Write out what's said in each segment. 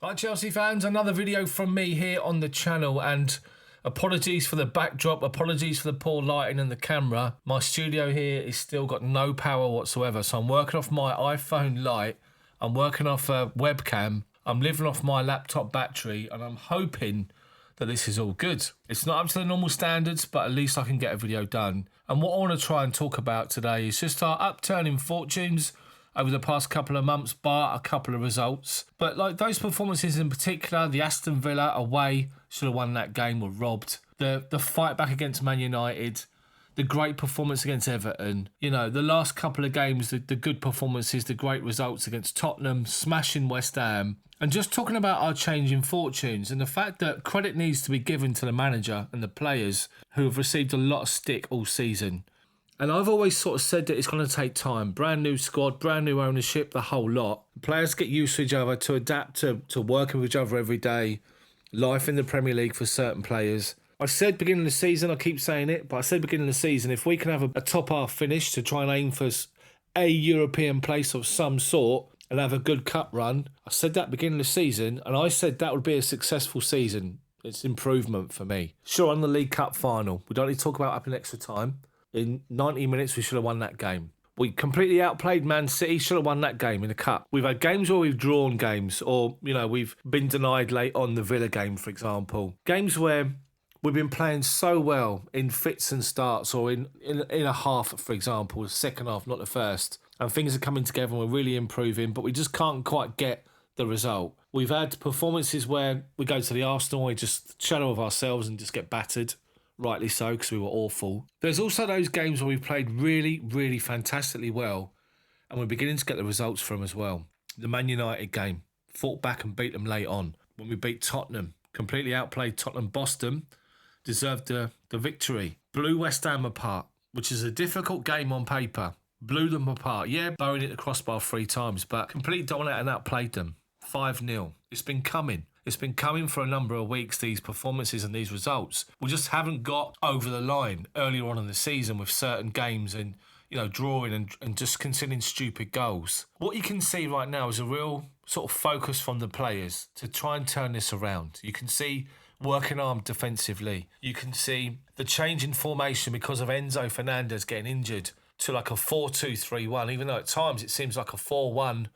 Hi Chelsea fans, another video from me here on the channel, and apologies for the backdrop, apologies for the poor lighting and the camera. My studio here is still got no power whatsoever, so I'm working off my iPhone light, I'm working off a webcam, I'm living off my laptop battery, and I'm hoping that this is all good. It's not up to the normal standards, but at least I can get a video done. And what I want to try and talk about today is just our upturning fortunes over the past couple of months, bar a couple of results. But like those performances in particular, the Aston Villa away, should have won that game, were robbed. The fight back against Man United, the great performance against Everton, you know, the last couple of games, the good performances, the great results against Tottenham, smashing West Ham, and just talking about our changing fortunes and the fact that credit needs to be given to the manager and the players who have received a lot of stick all season. And I've always sort of said that it's going to take time. Brand new squad, brand new ownership, the whole lot. Players get used to each other, to adapt to working with each other every day. Life in the Premier League for certain players. I said beginning of the season, I keep saying it, but I said beginning of the season, if we can have a top half finish to try and aim for a European place of some sort and have a good cup run, I said that beginning of the season, and I said that would be a successful season. It's improvement for me. Sure, on the League Cup final, we don't need to talk about up in extra time. In 90 minutes, we should have won that game. We completely outplayed Man City, should have won that game in the Cup. We've had games where we've drawn games, or, you know, we've been denied late on the Villa game, for example. Games where we've been playing so well in fits and starts, or in a half, for example, the second half, not the first. And things are coming together and we're really improving, but we just can't quite get the result. We've had performances where we go to the Arsenal, we just shadow of ourselves and just get battered. Rightly so, because we were awful. There's also those games where we played really, really fantastically well, and we're beginning to get the results from as well. The Man United game, fought back and beat them late on. When we beat Tottenham, completely outplayed Tottenham. Boston deserved the victory. Blew West Ham apart, which is a difficult game on paper. Blew them apart. Yeah, burrowing it the crossbar 3 times, but completely dominated and outplayed them. 5-0. It's been coming. It's been coming for a number of weeks, these performances and these results. We just haven't got over the line earlier on in the season with certain games and, you know, drawing and just conceding stupid goals. What you can see right now is a real sort of focus from the players to try and turn this around. You can see working arm defensively. You can see the change in formation because of Enzo Fernandez getting injured to like a 4-2-3-1, even though at times it seems like a 4-1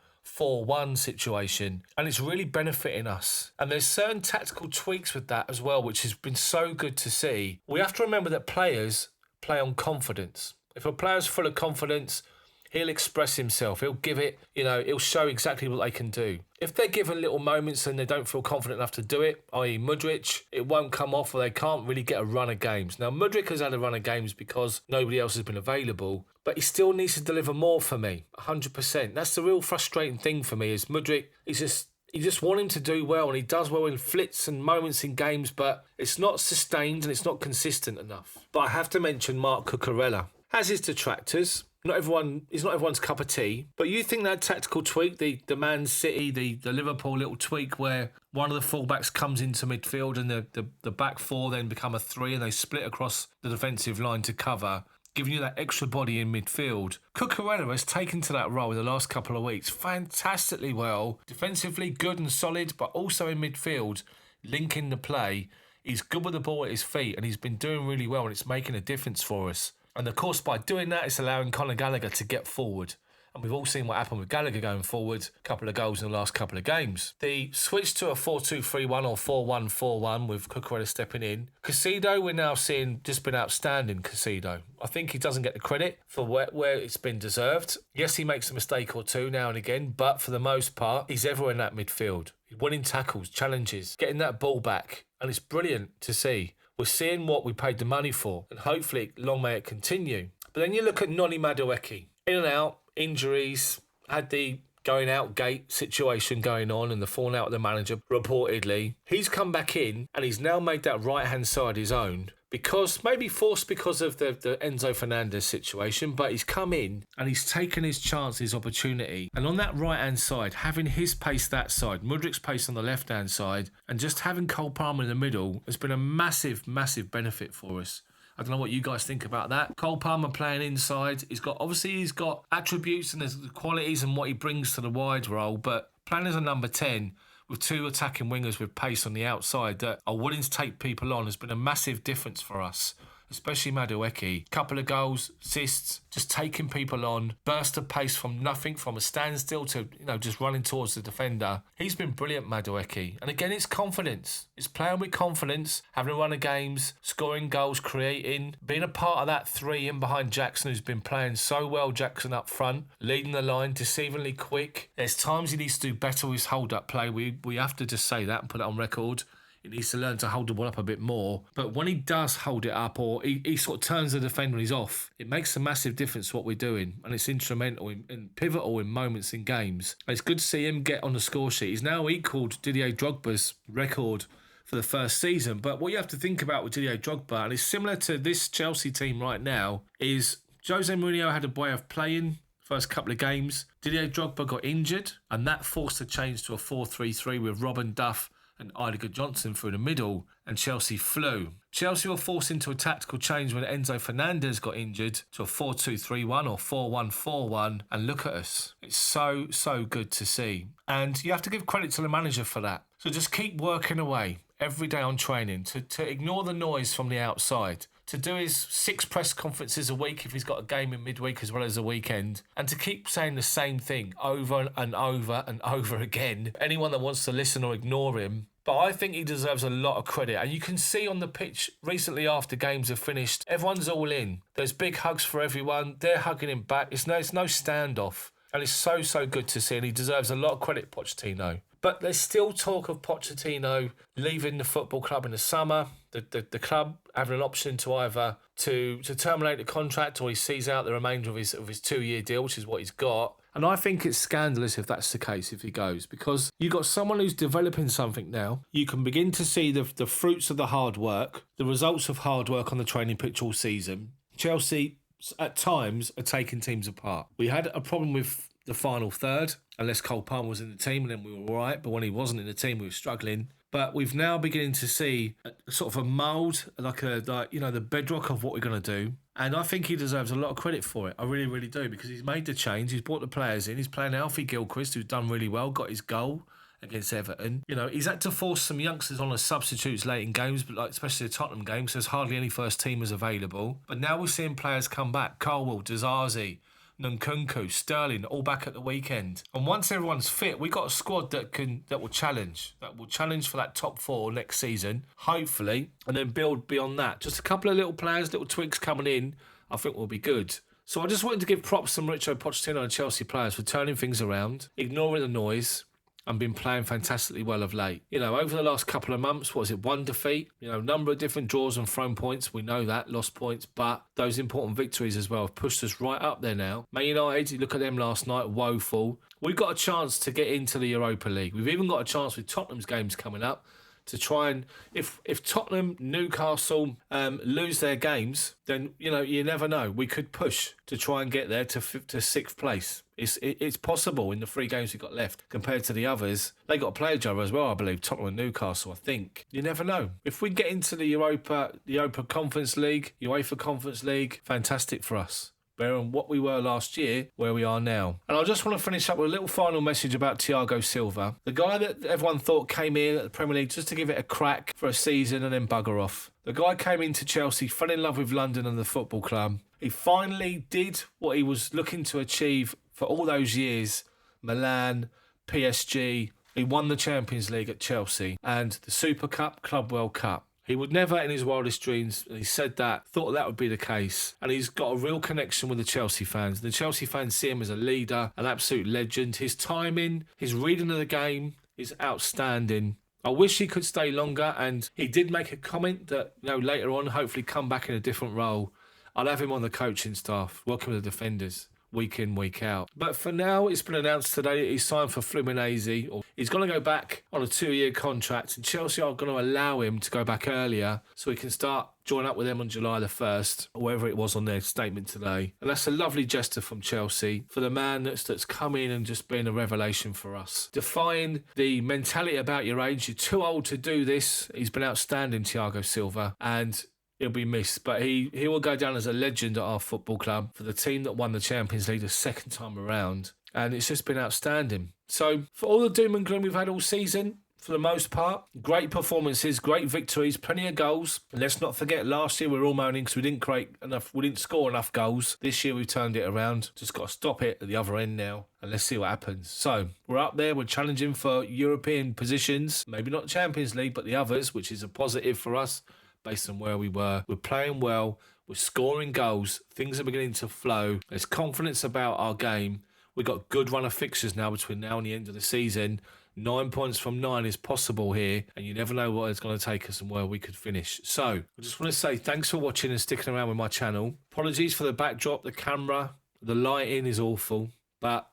situation, and it's really benefiting us. And there's certain tactical tweaks with that as well, which has been so good to see. We have to remember that players play on confidence. If a player's full of confidence, he'll express himself. He'll give it, you know, he'll show exactly what they can do. If they're given little moments and they don't feel confident enough to do it, i.e. Mudryk, it won't come off, or they can't really get a run of games. Now, Mudryk has had a run of games because nobody else has been available, but he still needs to deliver more for me, 100%. That's the real frustrating thing for me, is Mudryk, you just want him to do well, and he does well in flits and moments in games, but it's not sustained and it's not consistent enough. But I have to mention Marc Cucurella. Has his detractors. He's not everyone's cup of tea. But you think that tactical tweak, the Man City, the Liverpool little tweak where one of the fullbacks comes into midfield and the back four then become a 3 and they split across the defensive line to cover, giving you that extra body in midfield. Cucurella has taken to that role in the last couple of weeks fantastically well. Defensively good and solid, but also in midfield, linking the play. He's good with the ball at his feet and he's been doing really well, and it's making a difference for us. And of course, by doing that, it's allowing Conor Gallagher to get forward. And we've all seen what happened with Gallagher going forward. A couple of goals in the last couple of games. The switch to a 4-2-3-1 or 4-1-4-1 with Cucurella stepping in. Caicedo, we're now seeing just been outstanding, Caicedo. I think he doesn't get the credit for where it's been deserved. Yes, he makes a mistake or two now and again, but for the most part, he's everywhere in that midfield. He's winning tackles, challenges, getting that ball back. And it's brilliant to see. We're seeing what we paid the money for, and hopefully long may it continue. But then you look at Noni Madueke. In and out, injuries, had the going out gate situation going on and the falling out of the manager, reportedly. He's come back in and he's now made that right-hand side his own. Because, maybe forced because of the Enzo Fernandez situation, but he's come in and he's taken his chance, his opportunity. And on that right-hand side, having his pace that side, Mudryk's pace on the left-hand side, and just having Cole Palmer in the middle has been a massive, massive benefit for us. I don't know what you guys think about that. Cole Palmer playing inside. He's got attributes and there's the qualities and what he brings to the wide role, but playing as a number 10 with two attacking wingers with pace on the outside that are willing to take people on has been a massive difference for us. Especially Madueke. Couple of goals, assists, just taking people on, burst of pace from nothing, from a standstill to, just running towards the defender. He's been brilliant, Madueke. And again, it's confidence. It's playing with confidence, having a run of games, scoring goals, creating, being a part of that three in behind Jackson, who's been playing so well, Jackson up front, leading the line, deceivingly quick. There's times he needs to do better with his hold-up play. We have to just say that and put it on record. He needs to learn to hold the ball up a bit more. But when he does hold it up, or he sort of turns the defender and he's off, it makes a massive difference to what we're doing. And it's instrumental and pivotal in moments in games. And it's good to see him get on the score sheet. He's now equalled Didier Drogba's record for the first season. But what you have to think about with Didier Drogba, and it's similar to this Chelsea team right now, is Jose Mourinho had a way of playing first couple of games. Didier Drogba got injured, and that forced a change to a 4-3-3 with Robin Duff and Idiger Johnson through the middle, and Chelsea flew. Chelsea were forced into a tactical change when Enzo Fernandez got injured to a 4-2-3-1 or 4-1-4-1, and look at us. It's so good to see. And you have to give credit to the manager for that. So just keep working away every day on training, to ignore the noise from the outside, to do his 6 press conferences a week if he's got a game in midweek as well as a weekend, and to keep saying the same thing over and over and over again. Anyone that wants to listen or ignore him, but I think he deserves a lot of credit. And you can see on the pitch recently after games have finished, everyone's all in. There's big hugs for everyone. They're hugging him back. It's no standoff. And it's so good to see, and he deserves a lot of credit, Pochettino. But there's still talk of Pochettino leaving the football club in the summer. The club having an option to either to terminate the contract, or he sees out the remainder of his 2-year deal, which is what he's got. And I think it's scandalous if that's the case, if he goes, because you've got someone who's developing something now. You can begin to see the fruits of the hard work, the results of hard work on the training pitch all season. Chelsea, at times, are taking teams apart. We had a problem with the final third, unless Cole Palmer was in the team, and then we were all right. But when he wasn't in the team, we were struggling. But we've now beginning to see a sort of a mould, like the bedrock of what we're going to do. And I think he deserves a lot of credit for it. I really, really do, because he's made the change. He's brought the players in. He's playing Alfie Gilchrist, who's done really well, got his goal against Everton. He's had to force some youngsters on as substitutes late in games, but especially the Tottenham games, there's hardly any first teamers available. But now we're seeing players come back. Colwill, Dizazi, Nkunku, Sterling, all back at the weekend. And once everyone's fit, we got a squad that will challenge for that top 4 next season, hopefully, and then build beyond that. Just a couple of little players, little twigs coming in, I think will be good. So I just wanted to give props to Mauricio Pochettino and Chelsea players for turning things around, ignoring the noise, and been playing fantastically well of late. Over the last couple of months, what was it, 1 defeat? Number of different draws and thrown points. We know that, lost points, but those important victories as well have pushed us right up there now. Man United, you look at them last night, woeful. We've got a chance to get into the Europa League. We've even got a chance with Tottenham's games coming up to try and, if Tottenham, Newcastle lose their games, then, you never know. We could push to try and get there to 6th place. It's possible in the 3 games we've got left compared to the others. They got to play each other as well, I believe, Tottenham and Newcastle, I think. You never know. If we get into the Europa Conference League, UEFA Conference League, fantastic for us. Better than what we were last year, where we are now. And I just want to finish up with a little final message about Thiago Silva. The guy that everyone thought came in at the Premier League just to give it a crack for a season and then bugger off. The guy came into Chelsea, fell in love with London and the football club. He finally did what he was looking to achieve for all those years. Milan, PSG. He won the Champions League at Chelsea and the Super Cup, Club World Cup. He would never in his wildest dreams, and he said that, thought that would be the case. And he's got a real connection with the Chelsea fans. The Chelsea fans see him as a leader, an absolute legend. His timing, his reading of the game is outstanding. I wish he could stay longer, and he did make a comment that, later on, hopefully come back in a different role. I'll have him on the coaching staff, working with the defenders, week in, week out. But for now, it's been announced today that he's signed for Fluminense. He's going to go back on a 2-year contract, and Chelsea are going to allow him to go back earlier so he can start join up with them on July the 1st, or whatever it was on their statement today. And that's a lovely gesture from Chelsea for the man that's come in and just been a revelation for us. Defying the mentality about your age, you're too old to do this. He's been outstanding, Thiago Silva, and he'll be missed, but he will go down as a legend at our football club for the team that won the Champions League the 2nd time around. And it's just been outstanding. So for all the doom and gloom we've had all season, for the most part. Great performances, great victories, plenty of goals. And let's not forget, last year we were all moaning because we didn't score enough goals. This year we've turned it around. Just got to stop it at the other end now. And let's see what happens. So, we're up there. We're challenging for European positions. Maybe not Champions League, but the others, which is a positive for us based on where we were. We're playing well. We're scoring goals. Things are beginning to flow. There's confidence about our game. We've got good run of fixtures now between now and the end of the season. 9 points from 9 is possible here, and you never know what it's going to take us and where we could finish. So, I just want to say thanks for watching and sticking around with my channel. Apologies for the backdrop, the camera, the lighting is awful, but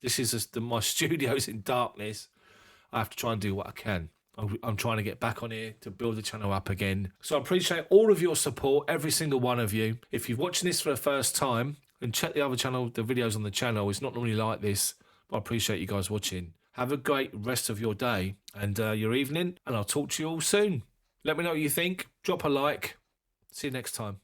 this is just my studio's in darkness. I have to try and do what I can. I'm trying to get back on here to build the channel up again. So I appreciate all of your support, every single one of you. If you're watching this for the first time, and check the other channel, the videos on the channel. It's not normally like this, but I appreciate you guys watching. Have a great rest of your day and your evening, and I'll talk to you all soon. Let me know what you think. Drop a like. See you next time.